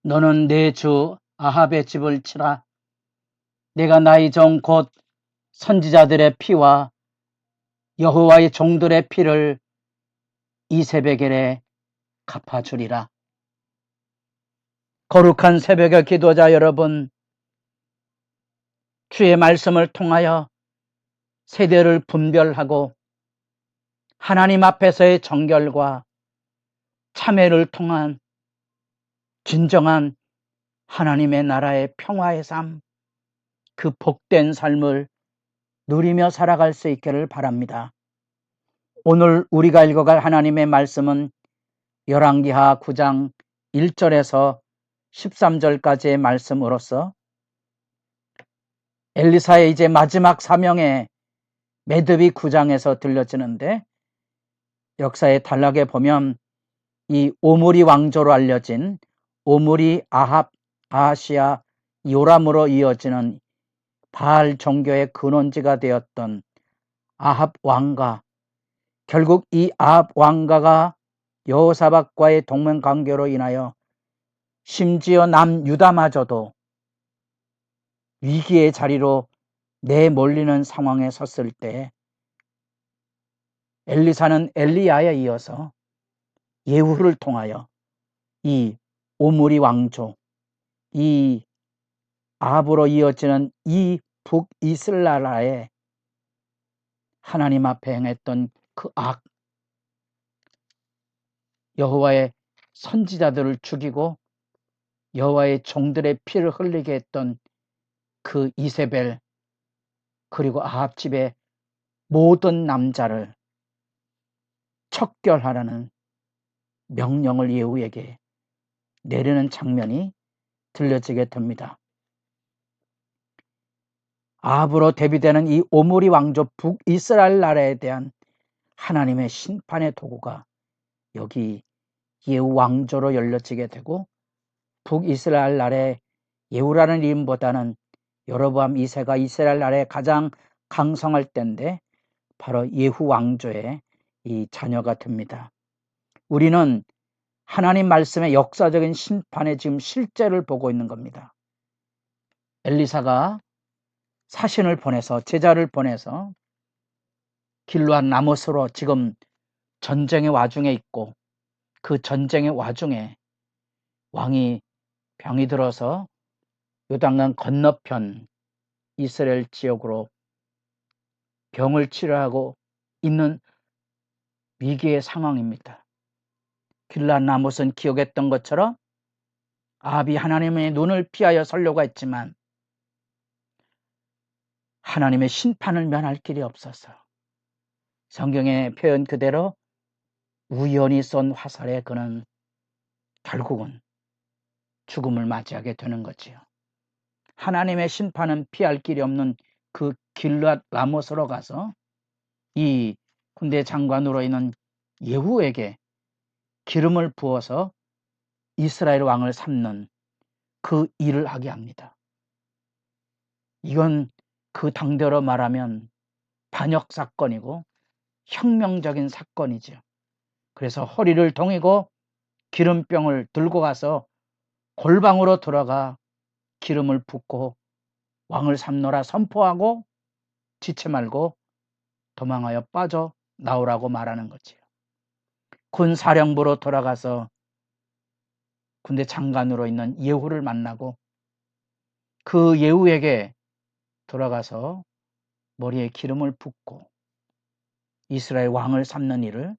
너는 내 주 아합의 집을 치라. 내가 나의 종 곧 선지자들의 피와 여호와의 종들의 피를 이세베겔에 갚아주리라. 거룩한 새벽의 기도자 여러분, 주의 말씀을 통하여 세대를 분별하고 하나님 앞에서의 정결과 참회를 통한 진정한 하나님의 나라의 평화의 삶, 그 복된 삶을 누리며 살아갈 수 있기를 바랍니다. 오늘 우리가 읽어갈 하나님의 말씀은 열왕기하 9장 1절에서 13절까지의 말씀으로서 엘리사의 이제 마지막 사명의 매듭이 9장에서 들려지는데, 역사의 단락에 보면 이 오므리 왕조로 알려진 오므리, 아합, 아하시아, 요람으로 이어지는 바알 종교의 근원지가 되었던 아합 왕가, 결국 이 아합 왕가가 여호사밧과의 동맹 관계로 인하여 심지어 남유다마저도 위기의 자리로 내몰리는 상황에 섰을 때 엘리사는 엘리야에 이어서 예후를 통하여 이 오므리 왕조, 이 아합으로 이어지는 이 북이스라엘에 하나님 앞에 행했던 그 악, 여호와의 선지자들을 죽이고 여호와의 종들의 피를 흘리게 했던 그 이세벨, 그리고 아합 집의 모든 남자를 척결하라는 명령을 예후에게 내리는 장면이 들려지게 됩니다. 아합으로 대비되는 이 오므리 왕조 북이스라엘 나라에 대한 하나님의 심판의 도구가 여기 예후 왕조로 열려지게 되고, 북이스라엘 나라의 예후라는 이름보다는 여로보암 2세가 이스라엘 나라에 가장 강성할 때인데 바로 예후 왕조의 이 자녀가 됩니다. 우리는 하나님 말씀의 역사적인 심판의 지금 실제를 보고 있는 겁니다. 엘리사가 사신을 보내서, 제자를 보내서 길르앗 라못으로 지금 전쟁의 와중에 있고, 그 전쟁의 와중에 왕이 병이 들어서 요단강 건너편 이스라엘 지역으로 병을 치료하고 있는 위기의 상황입니다. 길르앗 라못은 기억했던 것처럼 아합이 하나님의 눈을 피하여 살려고 했지만 하나님의 심판을 면할 길이 없어서 성경의 표현 그대로 우연히 쏜 화살에 그는 결국은 죽음을 맞이하게 되는 거지요. 하나님의 심판은 피할 길이 없는 그 길르앗 라못으로 가서 이 군대 장관으로 있는 예후에게 기름을 부어서 이스라엘 왕을 삼는 그 일을 하게 합니다. 이건 그 당대로 말하면 반역 사건이고 혁명적인 사건이죠. 그래서 허리를 동이고 기름병을 들고 가서 골방으로 들어가 기름을 붓고 왕을 삼노라 선포하고 지체 말고 도망하여 빠져 나오라고 말하는 거지요. 군사령부로 돌아가서 군대 장관으로 있는 예후를 만나고 그 예후에게 돌아가서 머리에 기름을 붓고 이스라엘 왕을 삼는 일을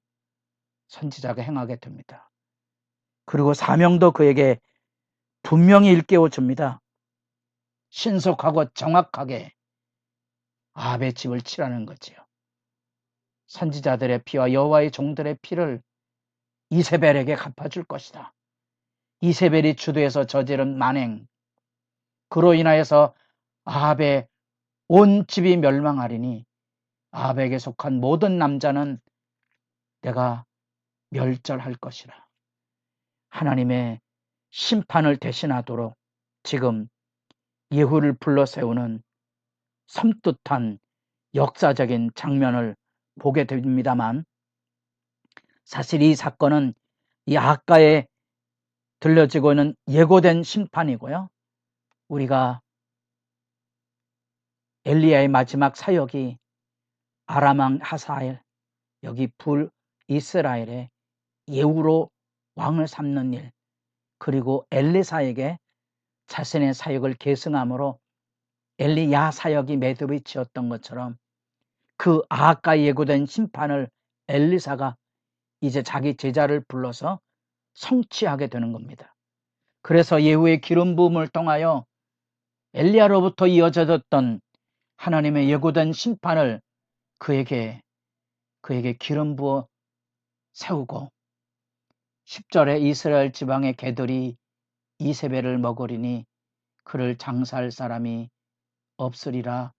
선지자가 행하게 됩니다. 그리고 사명도 그에게 분명히 일깨워 줍니다. 신속하고 정확하게 아합의 집을 치라는 거지요. 선지자들의 피와 여호와의 종들의 피를 이세벨에게 갚아줄 것이다. 이세벨이 주도해서 저지른 만행, 그로 인하여서 아합의 온 집이 멸망하리니 아합에게 속한 모든 남자는 내가 멸절할 것이라. 하나님의 심판을 대신하도록 지금 예후를 불러 세우는 섬뜩한 역사적인 장면을 보게 됩니다만, 사실 이 사건은 이 아합과의 들려지고 있는 예고된 심판이고요. 우리가 엘리야의 마지막 사역이 아람 왕 하사엘, 여기 북이스라엘의 예후로 왕을 삼는 일, 그리고 엘리사에게 자신의 사역을 계승함으로 엘리야 사역이 매듭이 지었던 것처럼 그 아합과 예고된 심판을 엘리사가 이제 자기 제자를 불러서 성취하게 되는 겁니다. 그래서 예후의 기름 부음을 통하여 엘리야로부터 이어졌던 하나님의 예고된 심판을 그에게 기름 부어 세우고 10절에 이스라엘 지방의 개들이 이세벨을 먹으리니 그를 장사할 사람이 없으리라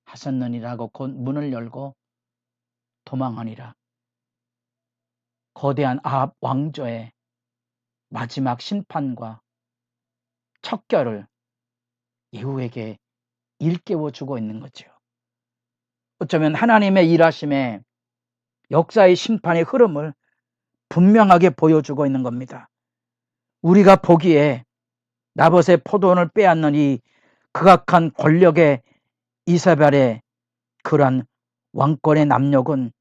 하셨느니라고 곧 문을 열고 도망하니라. 거대한 아합 왕조의 마지막 심판과 척결을 예후에게 일깨워주고 있는 거죠. 어쩌면 하나님의 일하심에 역사의 심판의 흐름을 분명하게 보여주고 있는 겁니다. 우리가 보기에 나봇의 포도원을 빼앗는 이 극악한 권력의 이세벨의 그러한 왕권의 남욕은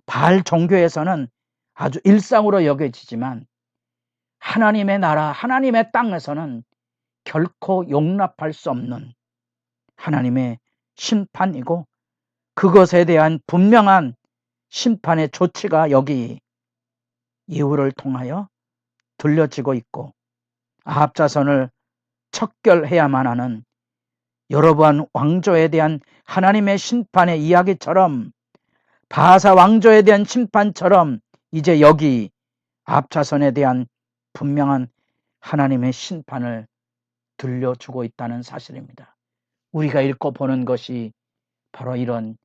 바알 종교에서는 아주 일상으로 여겨지지만 하나님의 나라, 하나님의 땅에서는 결코 용납할 수 없는 하나님의 심판이고 그것에 대한 분명한 심판의 조치가 여기 예후를 통하여 들려지고 있고 아합 자손을 척결해야만 하는 여로보암 왕조에 대한 하나님의 심판의 이야기처럼 바하사 왕조에 대한 심판처럼 이제 여기 아합 자손에 대한 분명한 하나님의 심판을 들려주고 있다는 사실입니다. 우리가 읽고 보는 것이 바로 이런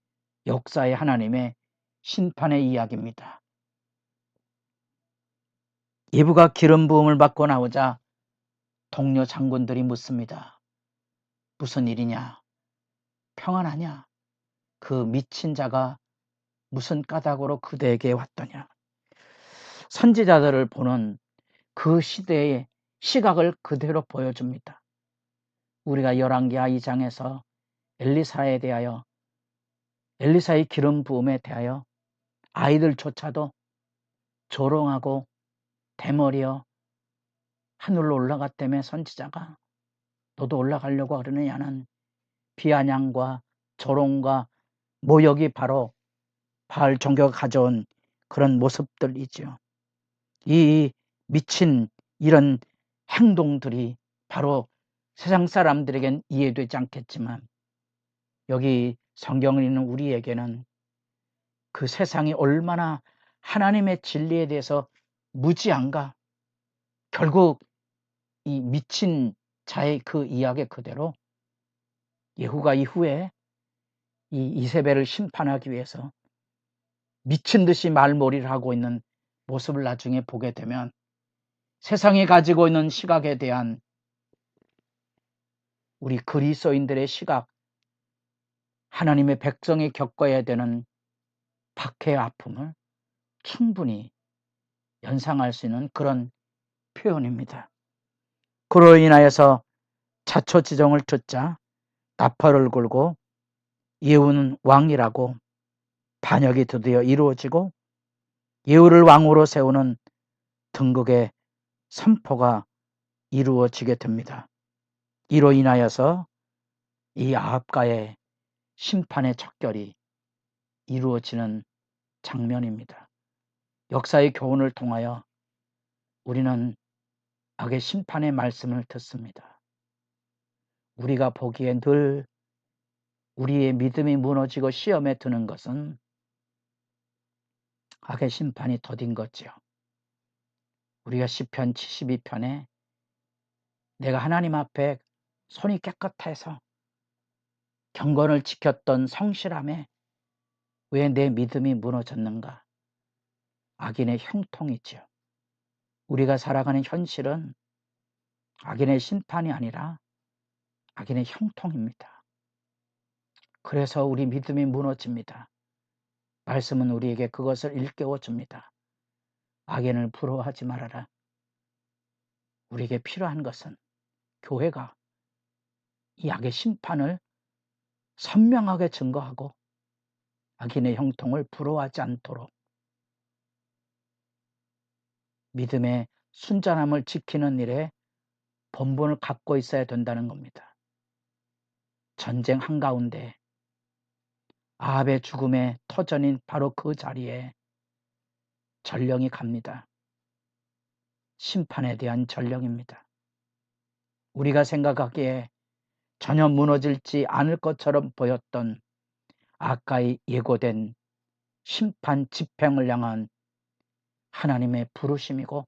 역사의 하나님의 심판의 이야기입니다. 예후가 기름 부음을 받고 나오자 동료 장군들이 묻습니다. 무슨 일이냐? 평안하냐? 그 미친 자가 무슨 까닭으로 그대에게 왔더냐? 선지자들을 보는 그 시대의 시각을 그대로 보여줍니다. 우리가 열왕기하 2장에서 엘리사에 대하여 엘리사의 기름 부음에 대하여 아이들조차도 조롱하고 대머리여 하늘로 올라갔다며 선지자가 너도 올라가려고 그러느냐는 비아냥과 조롱과 모욕이 바로 바알 종교가 가져온 그런 모습들이죠. 이 미친 이런 행동들이 바로 세상 사람들에겐 이해되지 않겠지만 여기 성경을 읽는 우리에게는 그 세상이 얼마나 하나님의 진리에 대해서 무지한가. 결국 이 미친 자의 그 이야기 그대로 예후가 이후에 이 이세벨을 심판하기 위해서 미친 듯이 말몰이를 하고 있는 모습을 나중에 보게 되면 세상이 가지고 있는 시각에 대한 우리 그리스도인들의 시각, 하나님의 백성이 겪어야 되는 박해의 아픔을 충분히 연상할 수 있는 그런 표현입니다. 그로 인하여서 자초지종을 듣자 나팔을 굴고 예후는 왕이라고 반역이 드디어 이루어지고 예후를 왕으로 세우는 등극의 선포가 이루어지게 됩니다. 이로 인하여서 이 아합과의 심판의 척결이 이루어지는 장면입니다. 역사의 교훈을 통하여 우리는 악의 심판의 말씀을 듣습니다. 우리가 보기에 늘 우리의 믿음이 무너지고 시험에 드는 것은 악의 심판이 더딘 거지요. 우리가 시편 72편에 내가 하나님 앞에 손이 깨끗해서 경건을 지켰던 성실함에 왜 내 믿음이 무너졌는가? 악인의 형통이지요. 우리가 살아가는 현실은 악인의 심판이 아니라 악인의 형통입니다. 그래서 우리 믿음이 무너집니다. 말씀은 우리에게 그것을 일깨워 줍니다. 악인을 부러워하지 말아라. 우리에게 필요한 것은 교회가 이 악의 심판을 선명하게 증거하고 악인의 형통을 부러워하지 않도록 믿음의 순전함을 지키는 일에 본분을 갖고 있어야 된다는 겁니다. 전쟁 한가운데 아합의 죽음의 터전인 바로 그 자리에 전령이 갑니다. 심판에 대한 전령입니다. 우리가 생각하기에 전혀 무너질지 않을 것처럼 보였던 아까이 예고된 심판 집행을 향한 하나님의 부르심이고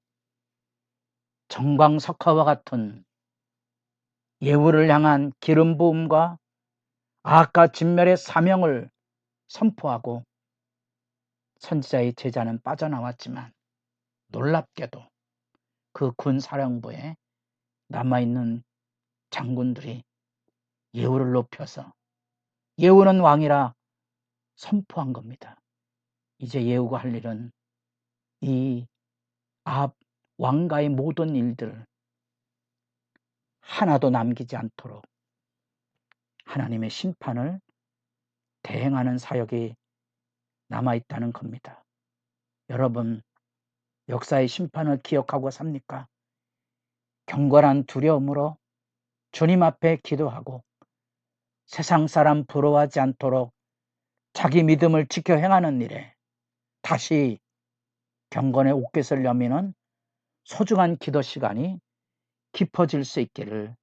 정광석화와 같은 예후를 향한 기름 부음과 아까 진멸의 사명을 선포하고 선지자의 제자는 빠져나왔지만 놀랍게도 그 군사령부에 남아있는 장군들이 예후를 높여서 예후는 왕이라 선포한 겁니다. 이제 예후가 할 일은 이 아합 왕가의 모든 일들 하나도 남기지 않도록 하나님의 심판을 대행하는 사역이 남아있다는 겁니다. 여러분, 역사의 심판을 기억하고 삽니까? 경건한 두려움으로 주님 앞에 기도하고 세상 사람 부러워하지 않도록 자기 믿음을 지켜 행하는 일에 다시 경건의 옷깃을 여미는 소중한 기도 시간이 깊어질 수 있기를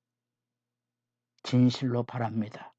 진실로 바랍니다.